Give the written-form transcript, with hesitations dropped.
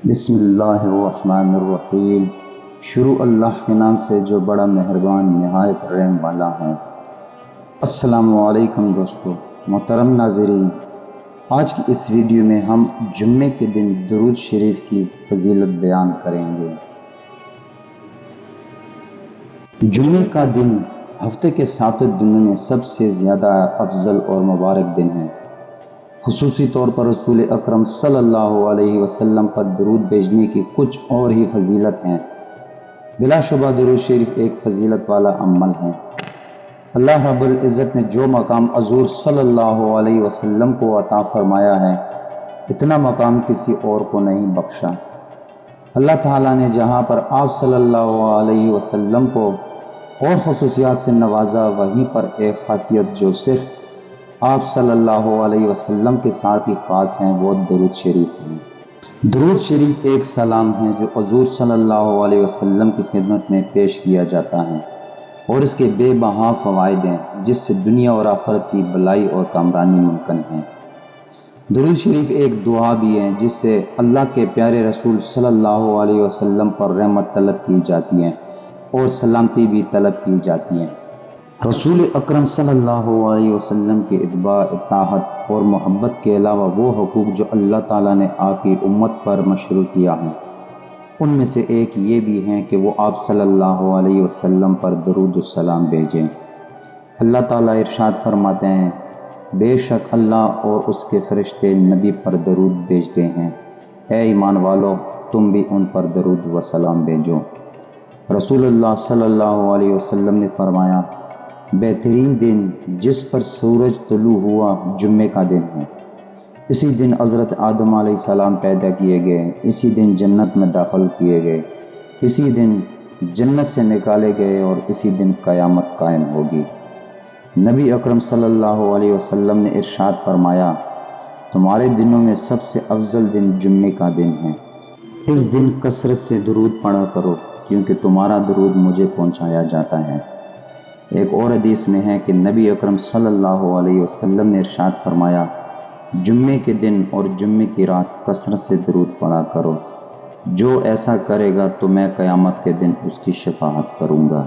بسم اللہ الرحمن الرحیم۔ شروع اللہ کے نام سے جو بڑا مہربان نہایت رحم والا ہے۔ السلام علیکم دوستو، محترم ناظرین، آج کی اس ویڈیو میں ہم جمعے کے دن درود شریف کی فضیلت بیان کریں گے۔ جمعے کا دن ہفتے کے 7 دنوں میں سب سے زیادہ افضل اور مبارک دن ہے۔ خصوصی طور پر رسول اکرم صلی اللہ علیہ وسلم پر درود بھیجنے کی کچھ اور ہی فضیلت ہیں۔ بلا شبہ درود شریف ایک فضیلت والا عمل ہے۔ اللہ رب العزت نے جو مقام حضور صلی اللہ علیہ وسلم کو عطا فرمایا ہے، اتنا مقام کسی اور کو نہیں بخشا۔ اللہ تعالیٰ نے جہاں پر آپ صلی اللہ علیہ وسلم کو اور خصوصیات سے نوازا، وہیں پر ایک خاصیت جو صرف آپ صلی اللہ علیہ وسلم کے ساتھ ہی خاص ہیں، وہ درود شریف ہے۔ درود شریف ایک سلام ہے جو حضور صلی اللہ علیہ وسلم کی خدمت میں پیش کیا جاتا ہے، اور اس کے بے بہا فوائد ہیں جس سے دنیا اور آخرت کی بھلائی اور کامرانی ممکن ہے۔ درود شریف ایک دعا بھی ہے جس سے اللہ کے پیارے رسول صلی اللہ علیہ وسلم پر رحمت طلب کی جاتی ہے اور سلامتی بھی طلب کی جاتی ہے۔ رسول اکرم صلی اللہ علیہ وسلم کی اتباع، اطاعت اور محبت کے علاوہ وہ حقوق جو اللہ تعالیٰ نے آپ کی امت پر مشروع کیا ہے، ان میں سے ایک یہ بھی ہے کہ وہ آپ صلی اللہ علیہ وسلم پر درود و سلام بھیجیں۔ اللہ تعالیٰ ارشاد فرماتے ہیں، بے شک اللہ اور اس کے فرشتے نبی پر درود بھیجتے ہیں، اے ایمان والو تم بھی ان پر درود و سلام بھیجو۔ رسول اللہ صلی اللہ علیہ وسلم نے فرمایا، بہترین دن جس پر سورج طلوع ہوا جمعے کا دن ہے۔ اسی دن حضرت آدم علیہ السلام پیدا کیے گئے، اسی دن جنت میں داخل کیے گئے، اسی دن جنت سے نکالے گئے، اور اسی دن قیامت قائم ہوگی۔ نبی اکرم صلی اللہ علیہ وسلم نے ارشاد فرمایا، تمہارے دنوں میں سب سے افضل دن جمعے کا دن ہے۔ اس دن کثرت سے درود پڑھا کرو، کیونکہ تمہارا درود مجھے پہنچایا جاتا ہے۔ ایک اور حدیث میں ہے کہ نبی اکرم صلی اللہ علیہ وسلم نے ارشاد فرمایا، جمعے کے دن اور جمعے کی رات کثرت سے درود پڑھا کرو، جو ایسا کرے گا تو میں قیامت کے دن اس کی شفاعت کروں گا۔